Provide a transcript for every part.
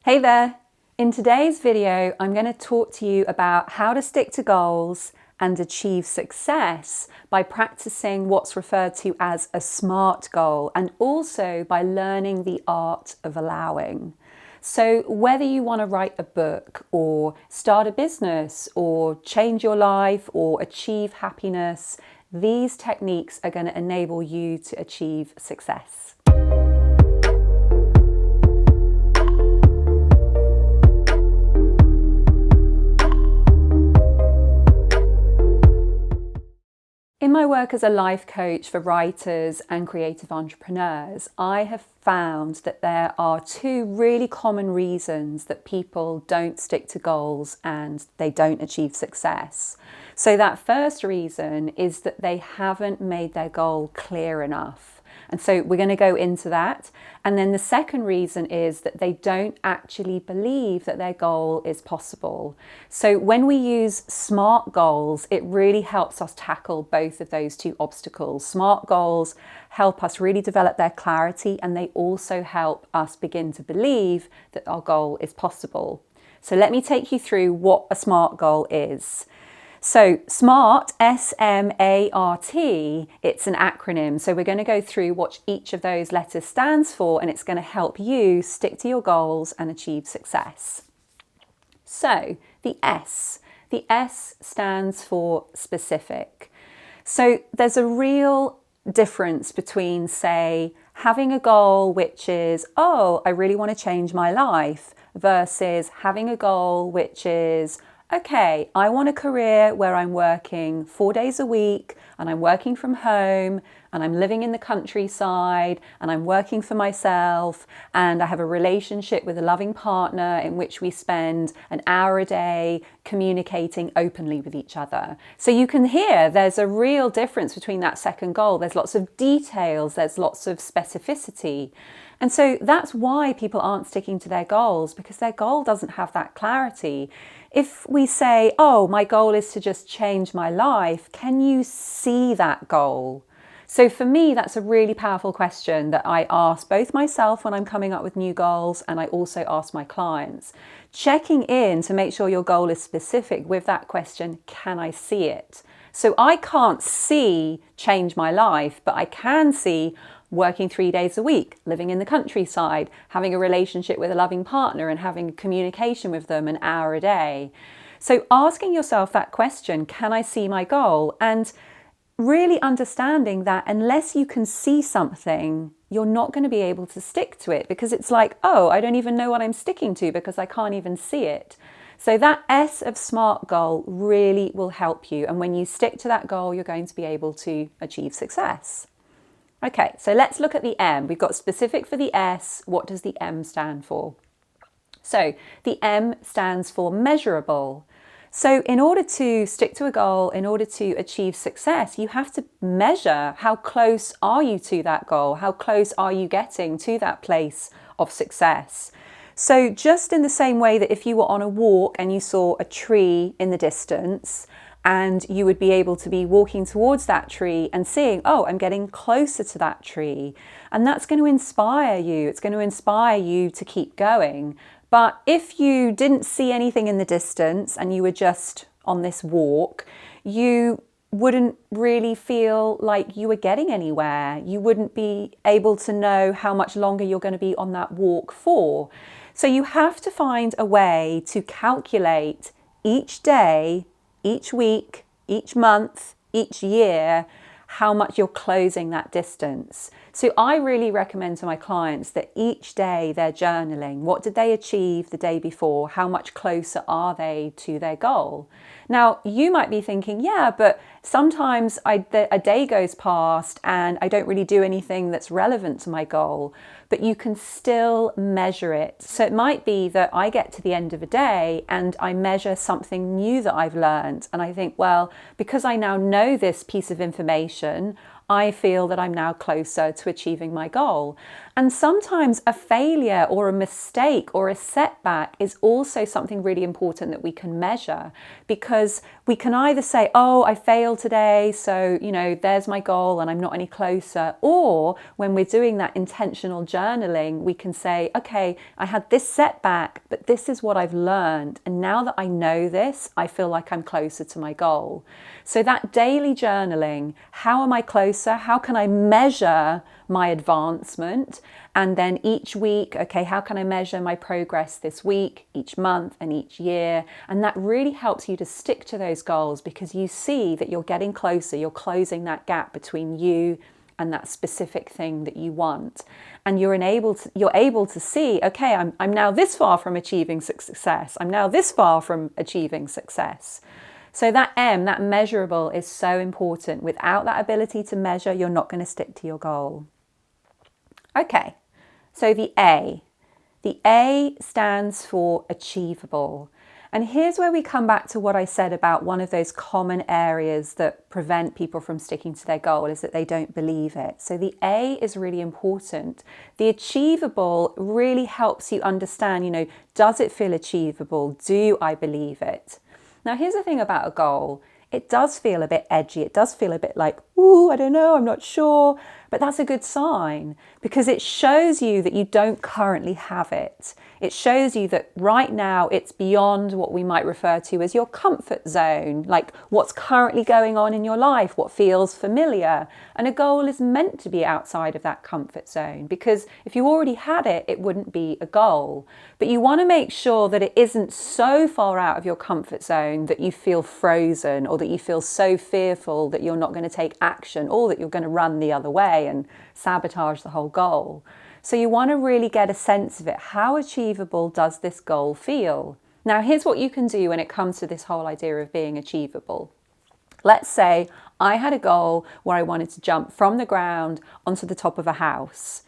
Hey there! In today's video, I'm going to talk to you about how to stick to goals and achieve success by practicing what's referred to as a SMART goal and also by learning the art of allowing. So whether you want to write a book or start a business or change your life or achieve happiness, these techniques are going to enable you to achieve success. In my work as a life coach for writers and creative entrepreneurs, I have found that there are two really common reasons that people don't stick to goals and they don't achieve success. So that first reason is that they haven't made their goal clear enough. And so we're going to go into that. And then the second reason is that they don't actually believe that their goal is possible. So when we use SMART goals, it really helps us tackle both of those two obstacles. SMART goals help us really develop their clarity, and they also help us begin to believe that our goal is possible. So let me take you through what a SMART goal is. So SMART, S-M-A-R-T, it's an acronym. So we're going to go through what each of those letters stands for, and it's going to help you stick to your goals and achieve success. So the S stands for specific. So there's a real difference between, say, having a goal which is, oh, I really want to change my life, versus having a goal which is, okay, I want a career where I'm working 4 days a week and I'm working from home and I'm living in the countryside and I'm working for myself and I have a relationship with a loving partner in which we spend an hour a day communicating openly with each other. So you can hear there's a real difference between that second goal. There's lots of details, there's lots of specificity. And so that's why people aren't sticking to their goals, because their goal doesn't have that clarity. If we say, oh, my goal is to just change my life, can you see that goal? So for me, that's a really powerful question that I ask both myself when I'm coming up with new goals, and I also ask my clients. Checking in to make sure your goal is specific with that question, can I see it? So I can't see change my life, but I can see working 3 days a week, living in the countryside, having a relationship with a loving partner and having communication with them an hour a day. So asking yourself that question, can I see my goal? And really understanding that unless you can see something, you're not going to be able to stick to it, because it's like, oh, I don't even know what I'm sticking to because I can't even see it. So that S of SMART goal really will help you. And when you stick to that goal, you're going to be able to achieve success. Okay, so let's look at the M. We've got specific for the S. What does the M stand for? So the M stands for measurable. So in order to stick to a goal, in order to achieve success, you have to measure how close are you to that goal? How close are you getting to that place of success? So just in the same way that if you were on a walk and you saw a tree in the distance, and you would be able to be walking towards that tree and seeing, oh, I'm getting closer to that tree. And that's going to inspire you. It's going to inspire you to keep going. But if you didn't see anything in the distance and you were just on this walk, you wouldn't really feel like you were getting anywhere. You wouldn't be able to know how much longer you're going to be on that walk for. So you have to find a way to calculate each day, each week, each month, each year, how much you're closing that distance. So I really recommend to my clients that each day they're journaling. What did they achieve the day before? How much closer are they to their goal? Now, you might be thinking, yeah, but sometimes a day goes past and I don't really do anything that's relevant to my goal, but you can still measure it. So it might be that I get to the end of a day and I measure something new that I've learned. And I think, well, because I now know this piece of information, I feel that I'm now closer to achieving my goal. And sometimes a failure or a mistake or a setback is also something really important that we can measure, because we can either say, oh, I failed today, so, there's my goal and I'm not any closer. Or when we're doing that intentional journaling, we can say, okay, I had this setback, but this is what I've learned. And now that I know this, I feel like I'm closer to my goal. So that daily journaling, how am I closer? How can I measure my advancement? And then each week, okay, how can I measure my progress this week, each month and each year? And that really helps you to stick to those goals, because you see that you're getting closer, you're closing that gap between you and that specific thing that you want. And you're able to see, okay, I'm now this far from achieving success. I'm now this far from achieving success. So that M, that measurable, is so important. Without that ability to measure, you're not going to stick to your goal. Okay, so the A. The A stands for achievable. And here's where we come back to what I said about one of those common areas that prevent people from sticking to their goal, is that they don't believe it. So the A is really important. The achievable really helps you understand, does it feel achievable? Do I believe it? Now, here's the thing about a goal. It does feel a bit edgy. It does feel a bit like, ooh, I don't know, I'm not sure. But that's a good sign, because it shows you that you don't currently have it. It shows you that right now it's beyond what we might refer to as your comfort zone, like what's currently going on in your life, what feels familiar. And a goal is meant to be outside of that comfort zone, because if you already had it, it wouldn't be a goal. But you want to make sure that it isn't so far out of your comfort zone that you feel frozen, or that you feel so fearful that you're not going to take action, or that you're going to run the other way and sabotage the whole goal. So you want to really get a sense of it. How achievable does this goal feel? Now, here's what you can do when it comes to this whole idea of being achievable. Let's say I had a goal where I wanted to jump from the ground onto the top of a house.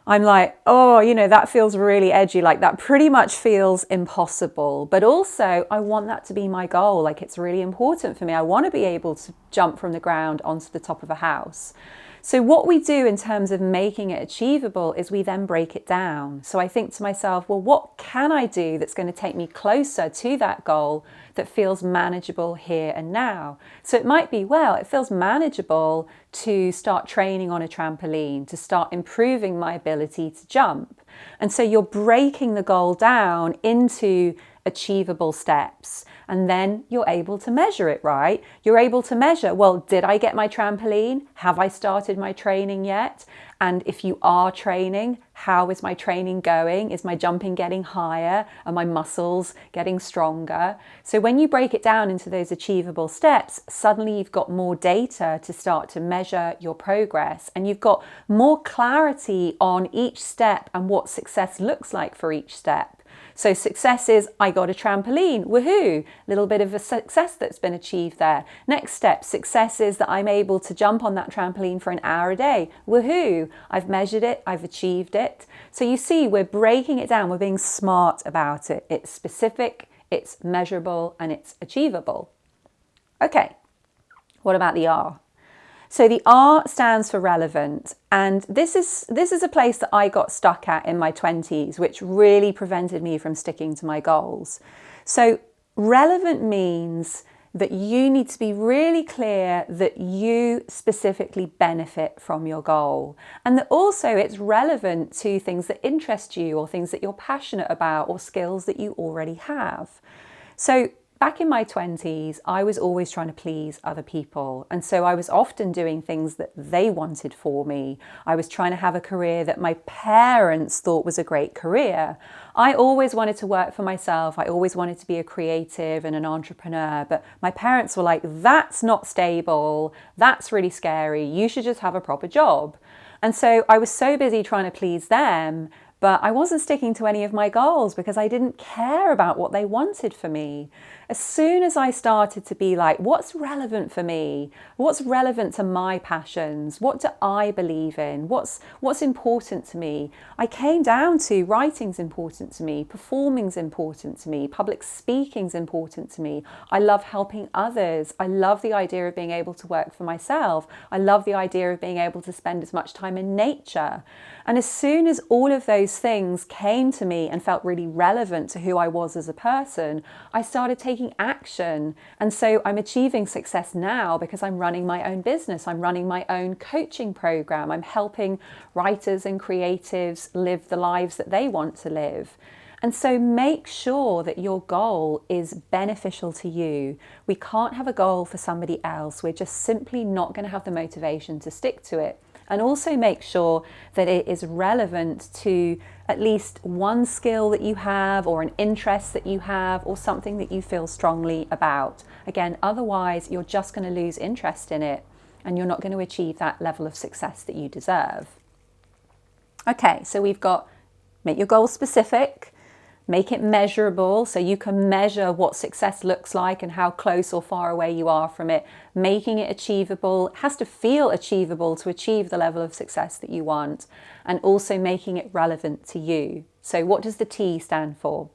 I'm like, oh, that feels really edgy. Like, that pretty much feels impossible. But also, I want that to be my goal. Like, it's really important for me. I want to be able to jump from the ground onto the top of a house. So what we do in terms of making it achievable is we then break it down. So I think to myself, well, what can I do that's going to take me closer to that goal that feels manageable here and now? So it might be, well, it feels manageable to start training on a trampoline, to start improving my ability to jump. And so you're breaking the goal down into achievable steps. And then you're able to measure it, right? You're able to measure, well, did I get my trampoline? Have I started my training yet? And if you are training, how is my training going? Is my jumping getting higher? Are my muscles getting stronger? So when you break it down into those achievable steps, suddenly you've got more data to start to measure your progress, and you've got more clarity on each step and what success looks like for each step. So success is, I got a trampoline, woohoo, little bit of a success that's been achieved there. Next step, success is that I'm able to jump on that trampoline for an hour a day, woohoo, I've measured it, I've achieved it. So you see, we're breaking it down, we're being smart about it. It's specific, it's measurable, and it's achievable. Okay, what about the R? So the R stands for relevant, and this is a place that I got stuck at in my 20s, which really prevented me from sticking to my goals. So relevant means that you need to be really clear that you specifically benefit from your goal, and that also it's relevant to things that interest you, or things that you're passionate about, or skills that you already have. So back in my 20s, I was always trying to please other people. And so I was often doing things that they wanted for me. I was trying to have a career that my parents thought was a great career. I always wanted to work for myself. I always wanted to be a creative and an entrepreneur. But my parents were like, that's not stable. That's really scary. You should just have a proper job. And so I was so busy trying to please them, but I wasn't sticking to any of my goals because I didn't care about what they wanted for me. As soon as I started to be like, what's relevant for me? What's relevant to my passions? What do I believe in? What's important to me? I came down to writing's important to me, performing's important to me, public speaking's important to me. I love helping others. I love the idea of being able to work for myself. I love the idea of being able to spend as much time in nature. And as soon as all of those things came to me and felt really relevant to who I was as a person, I started taking action. And so I'm achieving success now because I'm running my own business. I'm running my own coaching program. I'm helping writers and creatives live the lives that they want to live. And so make sure that your goal is beneficial to you. We can't have a goal for somebody else. We're just simply not going to have the motivation to stick to it. And also make sure that it is relevant to at least one skill that you have, or an interest that you have, or something that you feel strongly about. Again, otherwise you're just going to lose interest in it and you're not going to achieve that level of success that you deserve. Okay, so we've got make your goal specific, make it measurable so you can measure what success looks like and how close or far away you are from it. Making it achievable, it has to feel achievable to achieve the level of success that you want, and also making it relevant to you. So what does the T stand for?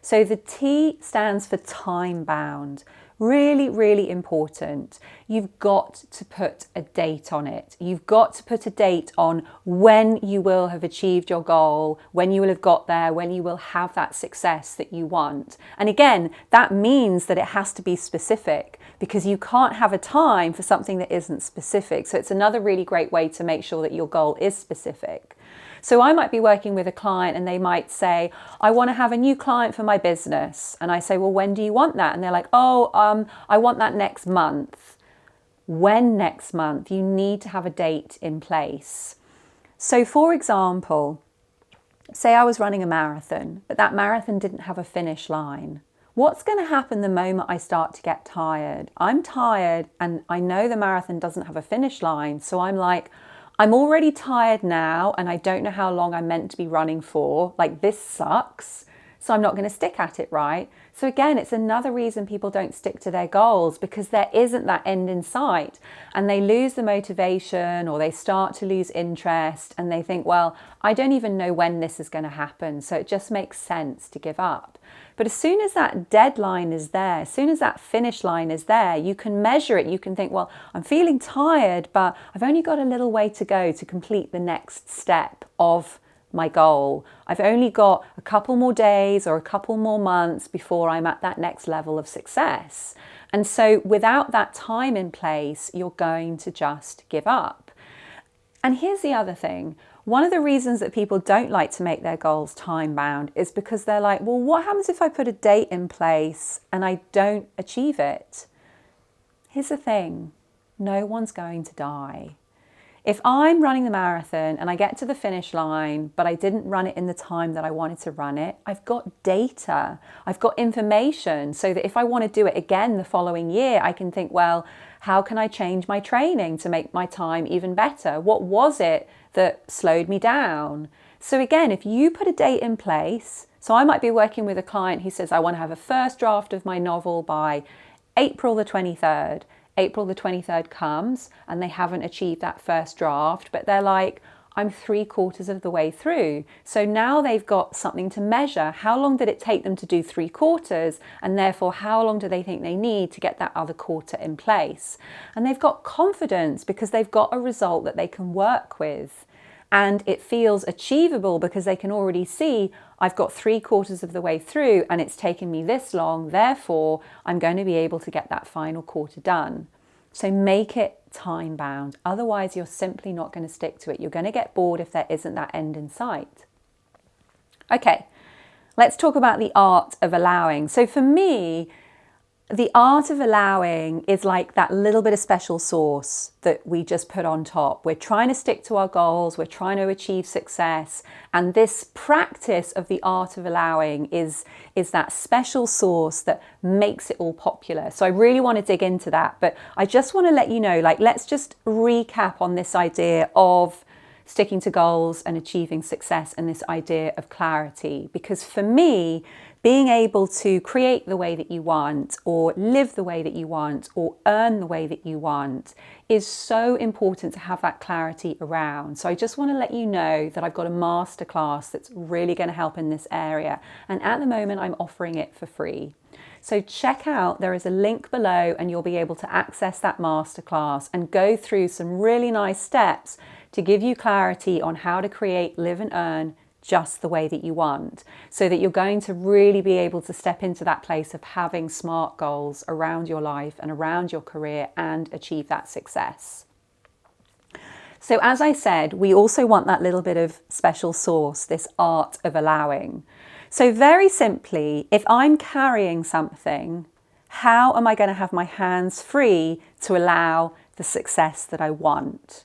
So the T stands for time bound. Really, really important. You've got to put a date on it. You've got to put a date on when you will have achieved your goal, when you will have got there, when you will have that success that you want. And again, that means that it has to be specific, because you can't have a time for something that isn't specific. So it's another really great way to make sure that your goal is specific. So I might be working with a client and they might say, I want to have a new client for my business. And I say, well, when do you want that? And they're like, I want that next month. When next month? You need to have a date in place. So for example, say I was running a marathon, but that marathon didn't have a finish line. What's going to happen the moment I start to get tired? I'm tired and I know the marathon doesn't have a finish line. So I'm like, I'm already tired now and I don't know how long I'm meant to be running for. Like, this sucks. So I'm not going to stick at it, right? So again, it's another reason people don't stick to their goals, because there isn't that end in sight, and they lose the motivation, or they start to lose interest, and they think, well, I don't even know when this is going to happen. So it just makes sense to give up. But as soon as that deadline is there, as soon as that finish line is there, you can measure it. You can think, well, I'm feeling tired, but I've only got a little way to go to complete the next step of my goal. I've only got a couple more days or a couple more months before I'm at that next level of success. And so without that time in place, you're going to just give up. And here's the other thing. One of the reasons that people don't like to make their goals time bound is because they're like, well, what happens if I put a date in place and I don't achieve it? Here's the thing. No one's going to die. If I'm running the marathon and I get to the finish line, but I didn't run it in the time that I wanted to run it, I've got data, I've got information, so that if I want to do it again the following year, I can think, well, how can I change my training to make my time even better? What was it that slowed me down? So again, if you put a date in place, so I might be working with a client who says, I want to have a first draft of my novel by April the 23rd. April the 23rd comes and they haven't achieved that first draft, but they're like, I'm 3/4 of the way through. So now they've got something to measure. How long did it take them to do 3/4? And therefore, how long do they think they need to get that other quarter in place? And they've got confidence because they've got a result that they can work with. And it feels achievable because they can already see, I've got 3/4 of the way through and it's taken me this long. Therefore, I'm going to be able to get that final quarter done. So make it time bound. Otherwise, you're simply not going to stick to it. You're going to get bored if there isn't that end in sight. Okay, let's talk about the art of allowing. So for me, the art of allowing is like that little bit of special sauce that we just put on top. We're trying to stick to our goals. We're trying to achieve success. And this practice of the art of allowing is that special sauce that makes it all popular. So I really want to dig into that. But I just want to let you know, like, let's just recap on this idea of sticking to goals and achieving success and this idea of clarity. Because for me, being able to create the way that you want, or live the way that you want, or earn the way that you want is so important to have that clarity around. So I just want to let you know that I've got a masterclass that's really going to help in this area. And at the moment, I'm offering it for free. So check out, there is a link below and you'll be able to access that masterclass and go through some really nice steps to give you clarity on how to create, live and earn just the way that you want, so that you're going to really be able to step into that place of having smart goals around your life and around your career and achieve that success. So as I said, we also want that little bit of special sauce, this art of allowing. So very simply, if I'm carrying something, how am I going to have my hands free to allow the success that I want?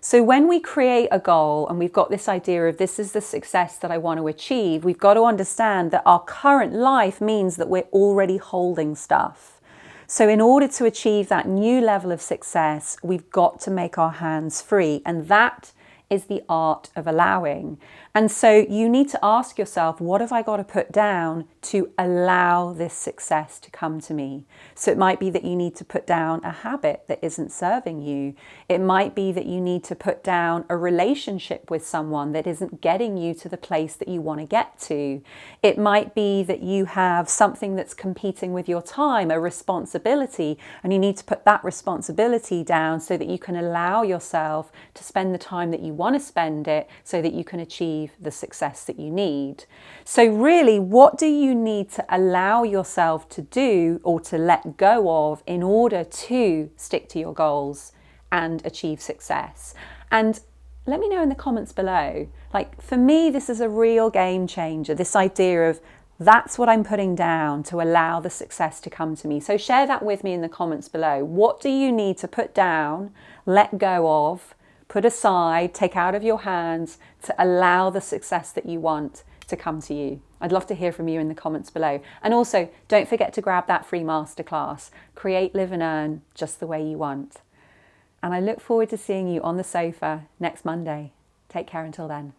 So when we create a goal and we've got this idea of this is the success that I want to achieve, we've got to understand that our current life means that we're already holding stuff. So in order to achieve that new level of success, we've got to make our hands free. And that is the art of allowing. And so you need to ask yourself, what have I got to put down to allow this success to come to me? So it might be that you need to put down a habit that isn't serving you. It might be that you need to put down a relationship with someone that isn't getting you to the place that you want to get to. It might be that you have something that's competing with your time, a responsibility, and you need to put that responsibility down so that you can allow yourself to spend the time that you want to spend it so that you can achieve the success that you need. So really, what do you need to allow yourself to do or to let go of in order to stick to your goals and achieve success? And let me know in the comments below. Like, for me, this is a real game changer, this idea of that's what I'm putting down to allow the success to come to me. So share that with me in the comments below. What do you need to put down, let go of, put aside, take out of your hands to allow the success that you want to come to you? I'd love to hear from you in the comments below. And also, don't forget to grab that free masterclass, Create, Live and Earn Just the Way You Want. And I look forward to seeing you on the sofa next Monday. Take care until then.